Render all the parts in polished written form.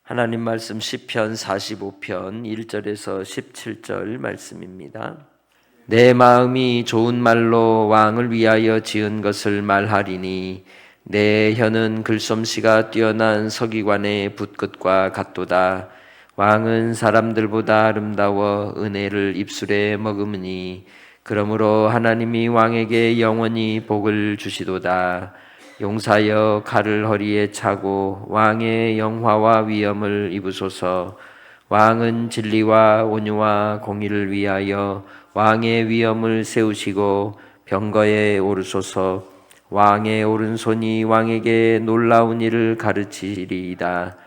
하나님 말씀 시편 45편 1절에서 17절 말씀입니다. 내 마음이 좋은 말로 왕을 위하여 지은 것을 말하리니 내 혀는 글솜씨가 뛰어난 서기관의 붓끝과 같도다. 왕은 사람들보다 아름다워 은혜를 입술에 머금으니 그러므로 하나님이 왕에게 영원히 복을 주시도다. 용사여 칼을 허리에 차고 왕의 영화와 위엄을 입으소서. 왕은 진리와 온유와 공의를 위하여 왕의 위엄을 세우시고 병거에 오르소서. 왕의 오른손이 왕에게 놀라운 일을 가르치리이다.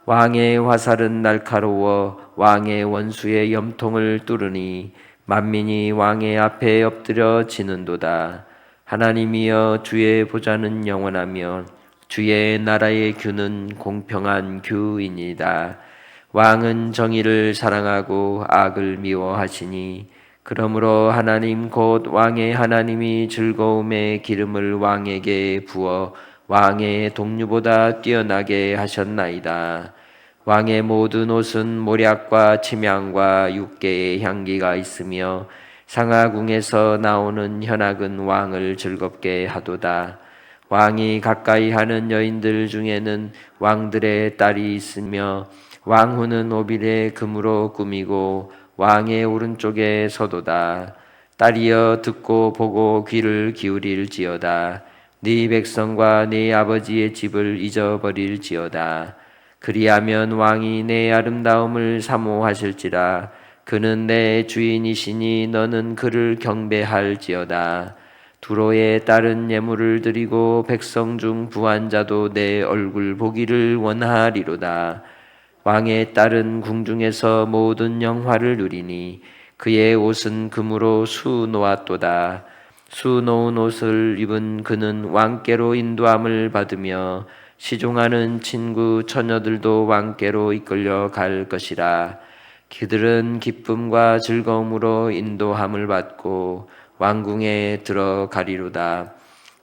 왕의 화살은 날카로워 왕의 원수의 염통을 뚫으니 만민이 왕의 앞에 엎드려 지는도다. 하나님이여 주의 보좌는 영원하며 주의 나라의 규는 공평한 규이니이다. 왕은 정의를 사랑하고 악을 미워하시니 그러므로 하나님 곧 왕의 하나님이 즐거움의 기름을 왕에게 부어 왕의 동류보다 뛰어나게 하셨나이다. 왕의 모든 옷은 모략과 침향과 육개의 향기가 있으며 상하궁에서 나오는 현악은 왕을 즐겁게 하도다. 왕이 가까이 하는 여인들 중에는 왕들의 딸이 있으며 왕후는 오빌의 금으로 꾸미고 왕의 오른쪽에 서도다. 딸이여 듣고 보고 귀를 기울일지어다. 네 백성과 네 아버지의 집을 잊어버릴지어다. 그리하면 왕이 내 아름다움을 사모하실지라. 그는 내 주인이시니 너는 그를 경배할지어다. 두로에 따른 예물을 드리고 백성 중 부한 자도 내 얼굴 보기를 원하리로다. 왕의 딸은 궁중에서 모든 영화를 누리니 그의 옷은 금으로 수놓았도다. 수놓은 옷을 입은 그는 왕께로 인도함을 받으며 시종하는 친구 처녀들도 왕께로 이끌려 갈 것이라. 그들은 기쁨과 즐거움으로 인도함을 받고 왕궁에 들어가리로다.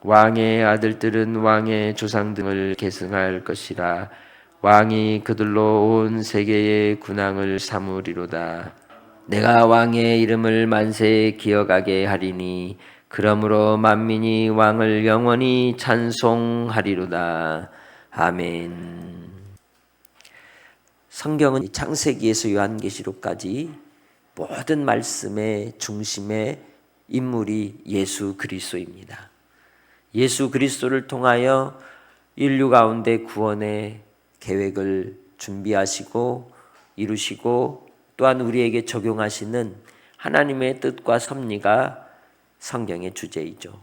왕의 아들들은 왕의 조상 등을 계승할 것이라. 왕이 그들로 온 세계의 군왕을 삼으리로다. 내가 왕의 이름을 만세에 기억하게 하리니 그러므로 만민이 왕을 영원히 찬송하리로다. 아멘. 성경은 창세기에서 요한계시록까지 모든 말씀의 중심의 인물이 예수 그리스도입니다. 예수 그리스도를 통하여 인류 가운데 구원의 계획을 준비하시고 이루시고 또한 우리에게 적용하시는 하나님의 뜻과 섭리가 성경의 주제이죠.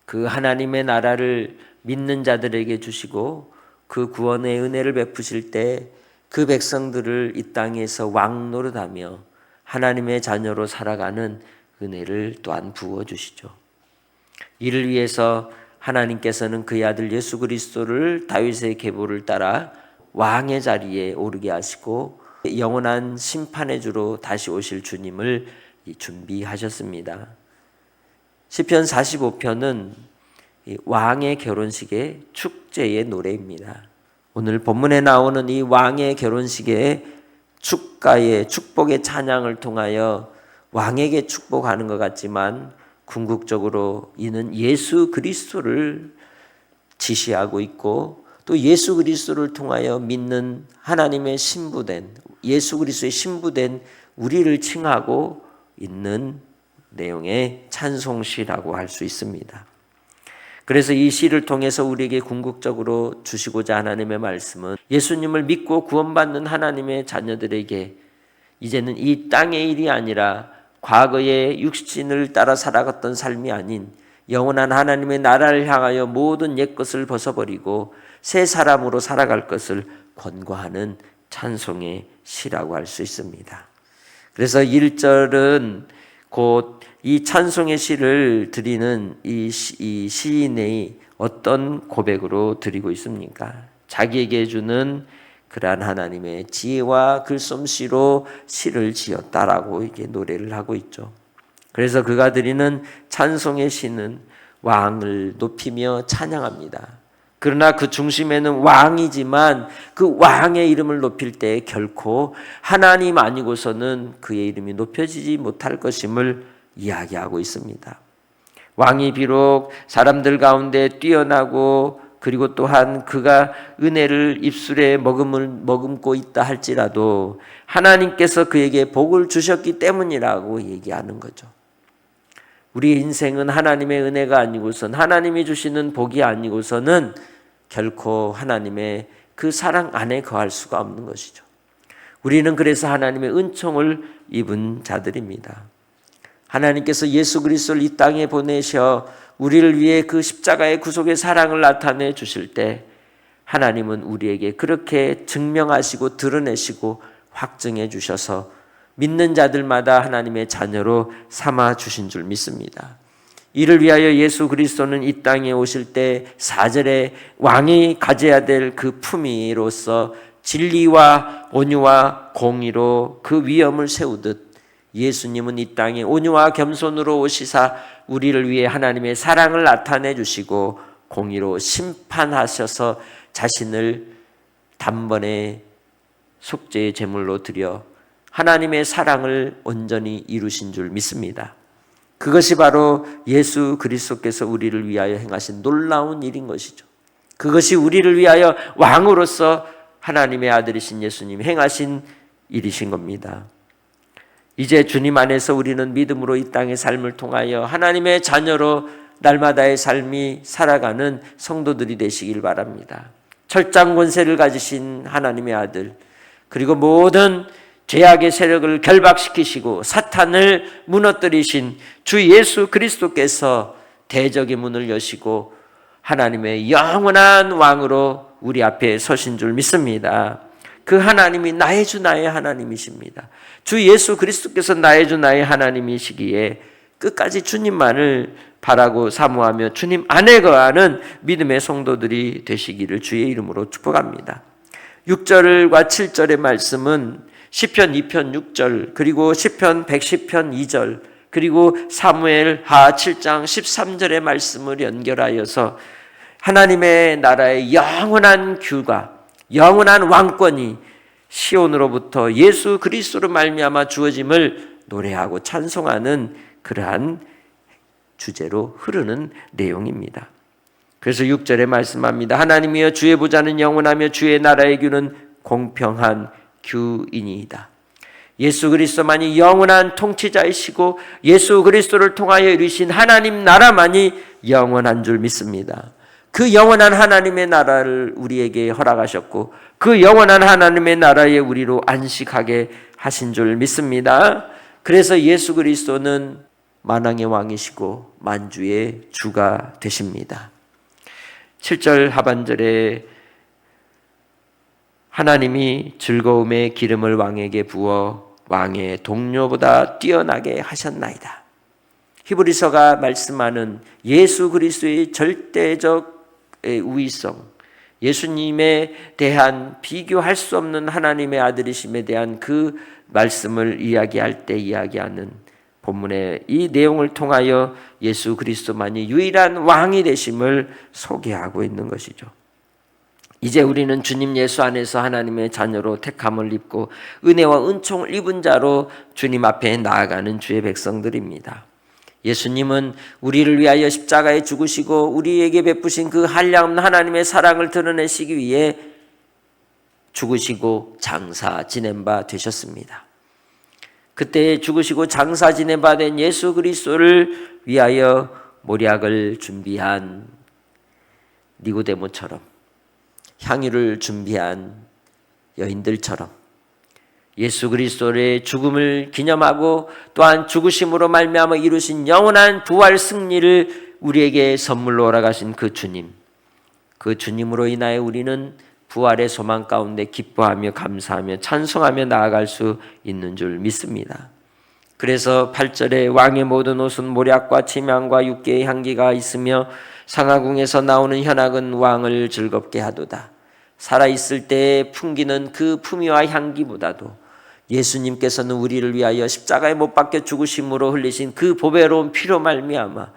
그 하나님의 나라를 믿는 자들에게 주시고 그 구원의 은혜를 베푸실 때 그 백성들을 이 땅에서 왕 노릇하며 하나님의 자녀로 살아가는 은혜를 또한 부어주시죠. 이를 위해서 하나님께서는 그의 아들 예수 그리스도를 다윗의 계보를 따라 왕의 자리에 오르게 하시고 영원한 심판의 주로 다시 오실 주님을 준비하셨습니다. 시편 45편은 왕의 결혼식의 축제의 노래입니다. 오늘 본문에 나오는 이 왕의 결혼식의 축가의 축복의 찬양을 통하여 왕에게 축복하는 것 같지만 궁극적으로 이는 예수 그리스도를 지시하고 있고 또 예수 그리스도를 통하여 믿는 하나님의 신부된 예수 그리스도의 신부된 우리를 칭하고 있는 내용의 찬송시라고 할 수 있습니다. 그래서 이 시를 통해서 우리에게 궁극적으로 주시고자 하나님의 말씀은 예수님을 믿고 구원받는 하나님의 자녀들에게 이제는 이 땅의 일이 아니라 과거의 육신을 따라 살아갔던 삶이 아닌 영원한 하나님의 나라를 향하여 모든 옛것을 벗어버리고 새 사람으로 살아갈 것을 권고하는 찬송의 시라고 할 수 있습니다. 그래서 1절은 곧 이 찬송의 시를 드리는 이 시인의 어떤 고백으로 드리고 있습니까? 자기에게 주는 그러한 하나님의 지혜와 글솜씨로 시를 지었다라고 이게 노래를 하고 있죠. 그래서 그가 드리는 찬송의 시는 왕을 높이며 찬양합니다. 그러나 그 중심에는 왕이지만 그 왕의 이름을 높일 때 결코 하나님 아니고서는 그의 이름이 높여지지 못할 것임을 이야기하고 있습니다. 왕이 비록 사람들 가운데 뛰어나고 그리고 또한 그가 은혜를 입술에 머금고 있다 할지라도 하나님께서 그에게 복을 주셨기 때문이라고 얘기하는 거죠. 우리의 인생은 하나님의 은혜가 아니고선 하나님이 주시는 복이 아니고서는 결코 하나님의 그 사랑 안에 거할 수가 없는 것이죠. 우리는 그래서 하나님의 은총을 입은 자들입니다. 하나님께서 예수 그리스도를 이 땅에 보내셔 우리를 위해 그 십자가의 구속의 사랑을 나타내 주실 때 하나님은 우리에게 그렇게 증명하시고 드러내시고 확증해 주셔서 믿는 자들마다 하나님의 자녀로 삼아 주신 줄 믿습니다. 이를 위하여 예수 그리스도는 이 땅에 오실 때 4절에 왕이 가져야 될 그 품위로서 진리와 온유와 공의로 그 위엄을 세우듯 예수님은 이 땅에 온유와 겸손으로 오시사 우리를 위해 하나님의 사랑을 나타내 주시고 공의로 심판하셔서 자신을 단번에 속죄의 제물로 드려 하나님의 사랑을 온전히 이루신 줄 믿습니다. 그것이 바로 예수 그리스도께서 우리를 위하여 행하신 놀라운 일인 것이죠. 그것이 우리를 위하여 왕으로서 하나님의 아들이신 예수님이 행하신 일이신 겁니다. 이제 주님 안에서 우리는 믿음으로 이 땅의 삶을 통하여 하나님의 자녀로 날마다의 삶이 살아가는 성도들이 되시길 바랍니다. 철장 권세를 가지신 하나님의 아들, 그리고 모든 죄악의 세력을 결박시키시고 사탄을 무너뜨리신 주 예수 그리스도께서 대적의 문을 여시고 하나님의 영원한 왕으로 우리 앞에 서신 줄 믿습니다. 그 하나님이 나의 주 나의 하나님이십니다. 주 예수 그리스도께서 나의 주 나의 하나님이시기에 끝까지 주님만을 바라고 사모하며 주님 안에 거하는 믿음의 성도들이 되시기를 주의 이름으로 축복합니다. 6절과 7절의 말씀은 시편 2편 6절 그리고 시편 110편 2절 그리고 사무엘 하 7장 13절의 말씀을 연결하여서 하나님의 나라의 영원한 규가 영원한 왕권이 시온으로부터 예수 그리스도로 말미암아 주어짐을 노래하고 찬송하는 그러한 주제로 흐르는 내용입니다. 그래서 6절에 말씀합니다. 하나님이여 주의 보좌는 영원하며 주의 나라의 규는 공평한 규이니이다. 예수 그리스도만이 영원한 통치자이시고 예수 그리스도를 통하여 이루신 하나님 나라만이 영원한 줄 믿습니다. 그 영원한 하나님의 나라를 우리에게 허락하셨고 그 영원한 하나님의 나라에 우리로 안식하게 하신 줄 믿습니다. 그래서 예수 그리스도는 만왕의 왕이시고 만주의 주가 되십니다. 7절 하반절에 하나님이 즐거움의 기름을 왕에게 부어 왕의 동료보다 뛰어나게 하셨나이다. 히브리서가 말씀하는 예수 그리스도의 절대적 우위성, 예수님에 대한 비교할 수 없는 하나님의 아들이심에 대한 그 말씀을 이야기할 때 이야기하는 본문의 이 내용을 통하여 예수 그리스도만이 유일한 왕이 되심을 소개하고 있는 것이죠. 이제 우리는 주님 예수 안에서 하나님의 자녀로 택함을 입고 은혜와 은총을 입은 자로 주님 앞에 나아가는 주의 백성들입니다. 예수님은 우리를 위하여 십자가에 죽으시고 우리에게 베푸신 그 한량없는 하나님의 사랑을 드러내시기 위해 죽으시고 장사 지낸 바 되셨습니다. 그때 죽으시고 장사 지낸 바 된 예수 그리스도를 위하여 모략을 준비한 니고데모처럼 향유를 준비한 여인들처럼 예수 그리스도의 죽음을 기념하고 또한 죽으심으로 말미암아 이루신 영원한 부활 승리를 우리에게 선물로 허락하신 그 주님, 그 주님으로 인하여 우리는 부활의 소망 가운데 기뻐하며 감사하며 찬송하며 나아갈 수 있는 줄 믿습니다. 그래서 8절에 왕의 모든 옷은 모략과 침향과 육개의 향기가 있으며 상하궁에서 나오는 현악은 왕을 즐겁게 하도다. 살아있을 때에 풍기는 그 품위와 향기보다도 예수님께서는 우리를 위하여 십자가에 못 박혀 죽으심으로 흘리신 그 보배로운 피로 말미암아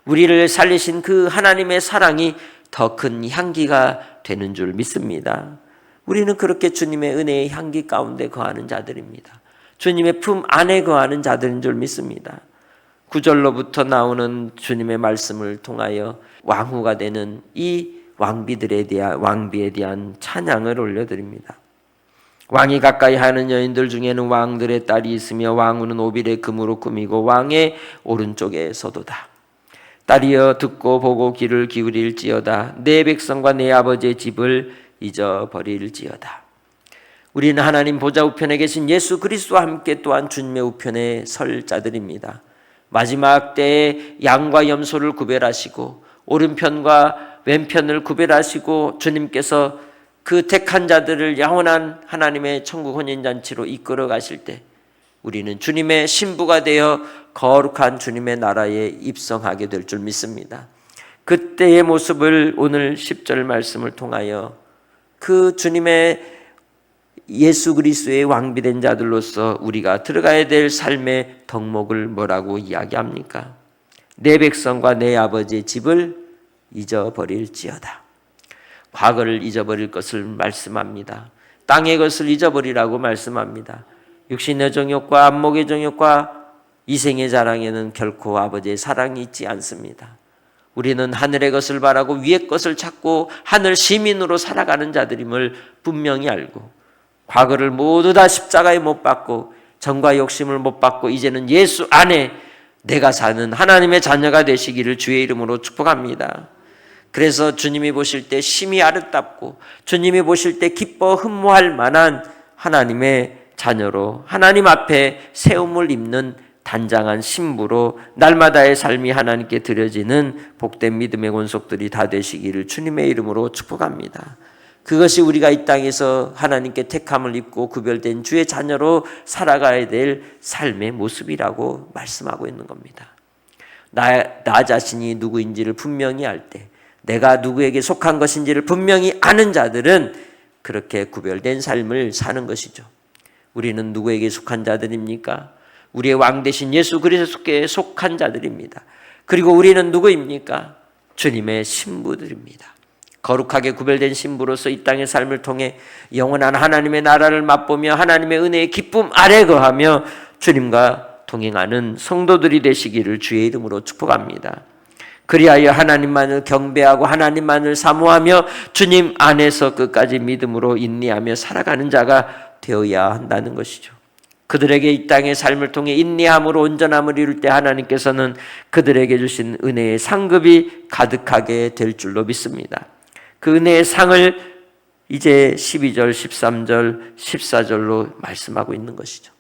우리를 살리신 그 하나님의 사랑이 더 큰 향기가 되는 줄 믿습니다. 우리는 그렇게 주님의 은혜의 향기 가운데 거하는 자들입니다. 주님의 품 안에 거하는 자들인 줄 믿습니다. 9절로부터 나오는 주님의 말씀을 통하여 왕후가 되는 이 왕비에 대한 찬양을 올려드립니다. 왕이 가까이 하는 여인들 중에는 왕들의 딸이 있으며 왕후는 오빌의 금으로 꾸미고 왕의 오른쪽에 서도다. 딸이여 듣고 보고 귀를 기울일지어다. 내 백성과 내 아버지의 집을 잊어버릴지어다. 우리는 하나님 보좌 우편에 계신 예수 그리스도와 함께 또한 주님의 우편에 설 자들입니다. 마지막 때에 양과 염소를 구별하시고 오른편과 왼편을 구별하시고 주님께서 그 택한 자들을 영원한 하나님의 천국 혼인잔치로 이끌어 가실 때 우리는 주님의 신부가 되어 거룩한 주님의 나라에 입성하게 될 줄 믿습니다. 그때의 모습을 오늘 10절 말씀을 통하여 그 주님의 예수 그리스도의 왕비된 자들로서 우리가 들어가야 될 삶의 덕목을 뭐라고 이야기합니까? 내 백성과 내 아버지의 집을 잊어버릴지어다. 과거를 잊어버릴 것을 말씀합니다. 땅의 것을 잊어버리라고 말씀합니다. 육신의 정욕과 안목의 정욕과 이생의 자랑에는 결코 아버지의 사랑이 있지 않습니다. 우리는 하늘의 것을 바라고 위의 것을 찾고 하늘 시민으로 살아가는 자들임을 분명히 알고 과거를 모두 다 십자가에 못 박고 정과 욕심을 못 받고 이제는 예수 안에 내가 사는 하나님의 자녀가 되시기를 주의 이름으로 축복합니다. 그래서 주님이 보실 때 심히 아름답고 주님이 보실 때 기뻐 흠모할 만한 하나님의 자녀로 하나님 앞에 세움을 입는 단장한 신부로 날마다의 삶이 하나님께 드려지는 복된 믿음의 권속들이 다 되시기를 주님의 이름으로 축복합니다. 그것이 우리가 이 땅에서 하나님께 택함을 입고 구별된 주의 자녀로 살아가야 될 삶의 모습이라고 말씀하고 있는 겁니다. 나 자신이 누구인지를 분명히 알 때, 내가 누구에게 속한 것인지를 분명히 아는 자들은 그렇게 구별된 삶을 사는 것이죠. 우리는 누구에게 속한 자들입니까? 우리의 왕 되신 예수 그리스도께 속한 자들입니다. 그리고 우리는 누구입니까? 주님의 신부들입니다. 거룩하게 구별된 신부로서 이 땅의 삶을 통해 영원한 하나님의 나라를 맛보며 하나님의 은혜의 기쁨 아래 거하며 주님과 동행하는 성도들이 되시기를 주의 이름으로 축복합니다. 그리하여 하나님만을 경배하고 하나님만을 사모하며 주님 안에서 끝까지 믿음으로 인내하며 살아가는 자가 되어야 한다는 것이죠. 그들에게 이 땅의 삶을 통해 인내함으로 온전함을 이룰 때 하나님께서는 그들에게 주신 은혜의 상급이 가득하게 될 줄로 믿습니다. 그 은혜의 상을 이제 12절, 13절, 14절로 말씀하고 있는 것이죠.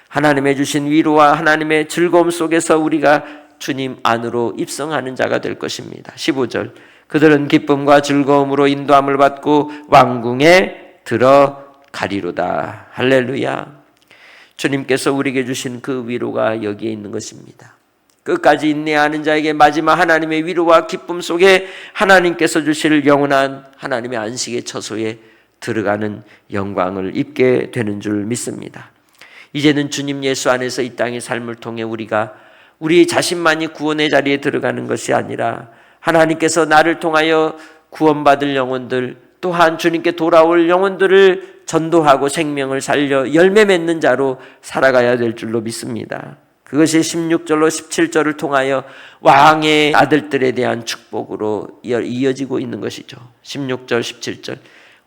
하나님의 주신 위로와 하나님의 즐거움 속에서 우리가 주님 안으로 입성하는 자가 될 것입니다. 15절, 그들은 기쁨과 즐거움으로 인도함을 받고 왕궁에 들어가리로다. 할렐루야. 주님께서 우리에게 주신 그 위로가 여기에 있는 것입니다. 끝까지 인내하는 자에게 마지막 하나님의 위로와 기쁨 속에 하나님께서 주실 영원한 하나님의 안식의 처소에 들어가는 영광을 입게 되는 줄 믿습니다. 이제는 주님 예수 안에서 이 땅의 삶을 통해 우리가 우리 자신만이 구원의 자리에 들어가는 것이 아니라 하나님께서 나를 통하여 구원받을 영혼들 또한 주님께 돌아올 영혼들을 전도하고 생명을 살려 열매 맺는 자로 살아가야 될 줄로 믿습니다. 그것이 16절로 17절을 통하여 왕의 아들들에 대한 축복으로 이어지고 있는 것이죠. 16절 17절,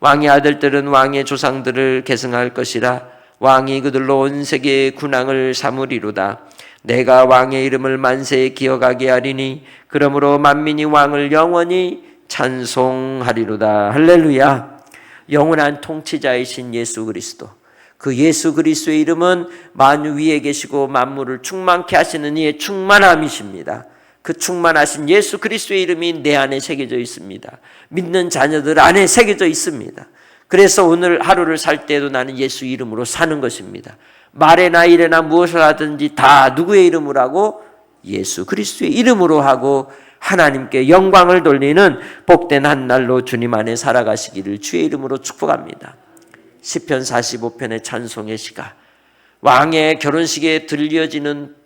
왕의 아들들은 왕의 조상들을 계승할 것이라. 왕이 그들로 온 세계의 군왕을 삼으리로다. 내가 왕의 이름을 만세에 기억하게 하리니 그러므로 만민이 왕을 영원히 찬송하리로다. 할렐루야. 영원한 통치자이신 예수 그리스도, 그 예수 그리스도의 이름은 만유 위에 계시고 만물을 충만케 하시는 이의 충만함이십니다. 그 충만하신 예수 그리스도의 이름이 내 안에 새겨져 있습니다. 믿는 자녀들 안에 새겨져 있습니다. 그래서 오늘 하루를 살 때도 나는 예수 이름으로 사는 것입니다. 말에나 일에나 무엇을 하든지 다 누구의 이름으로 하고? 예수 그리스도의 이름으로 하고 하나님께 영광을 돌리는 복된 한 날로 주님 안에 살아가시기를 주의 이름으로 축복합니다. 시편 45편의 찬송의 시가 왕의 결혼식에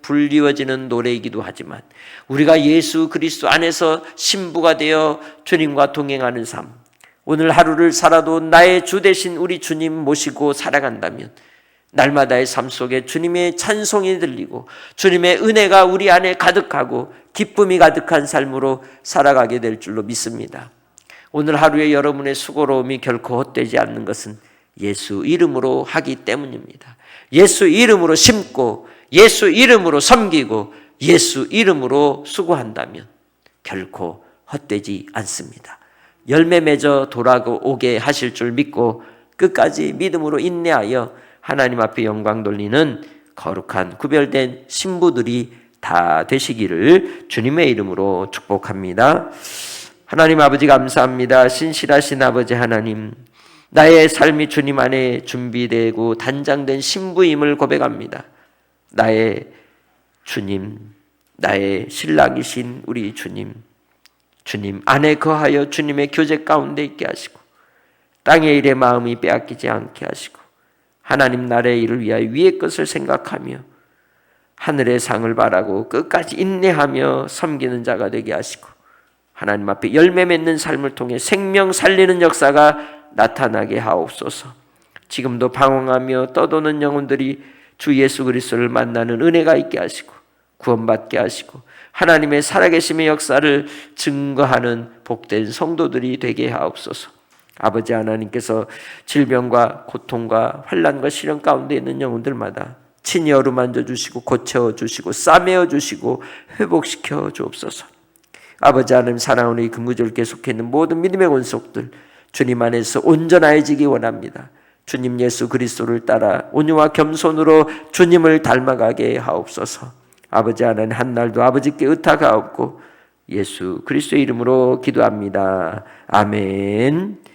불리워지는 노래이기도 하지만 우리가 예수 그리스도 안에서 신부가 되어 주님과 동행하는 삶, 오늘 하루를 살아도 나의 주 되신 우리 주님 모시고 살아간다면 날마다의 삶 속에 주님의 찬송이 들리고 주님의 은혜가 우리 안에 가득하고 기쁨이 가득한 삶으로 살아가게 될 줄로 믿습니다. 오늘 하루의 여러분의 수고로움이 결코 헛되지 않는 것은 예수 이름으로 하기 때문입니다. 예수 이름으로 심고 예수 이름으로 섬기고 예수 이름으로 수고한다면 결코 헛되지 않습니다. 열매 맺어 돌아오게 하실 줄 믿고 끝까지 믿음으로 인내하여 하나님 앞에 영광 돌리는 거룩한 구별된 신부들이 다 되시기를 주님의 이름으로 축복합니다. 하나님 아버지 감사합니다. 신실하신 아버지 하나님, 나의 삶이 주님 안에 준비되고 단장된 신부임을 고백합니다. 나의 주님, 나의 신랑이신 우리 주님 안에 거하여 주님의 교제 가운데 있게 하시고 땅의 일에 마음이 빼앗기지 않게 하시고 하나님 나라의 일을 위하여 위의 것을 생각하며 하늘의 상을 바라고 끝까지 인내하며 섬기는 자가 되게 하시고 하나님 앞에 열매 맺는 삶을 통해 생명 살리는 역사가 나타나게 하옵소서. 지금도 방황하며 떠도는 영혼들이 주 예수 그리스도를 만나는 은혜가 있게 하시고 구원받게 하시고 하나님의 살아계심의 역사를 증거하는 복된 성도들이 되게 하옵소서. 아버지 하나님께서 질병과 고통과 환난과 시련 가운데 있는 영혼들마다 친히 어루만져 주시고 고쳐 주시고 싸매어 주시고 회복시켜 주옵소서. 아버지 하나님 사랑하는 이 근구절 계속해 있는 모든 믿음의 권속들 주님 안에서 온전해지기 원합니다. 주님 예수 그리스도를 따라 온유와 겸손으로 주님을 닮아가게 하옵소서. 아버지 하나님 한날도 아버지께 의탁하옵고 예수 그리스도의 이름으로 기도합니다. 아멘.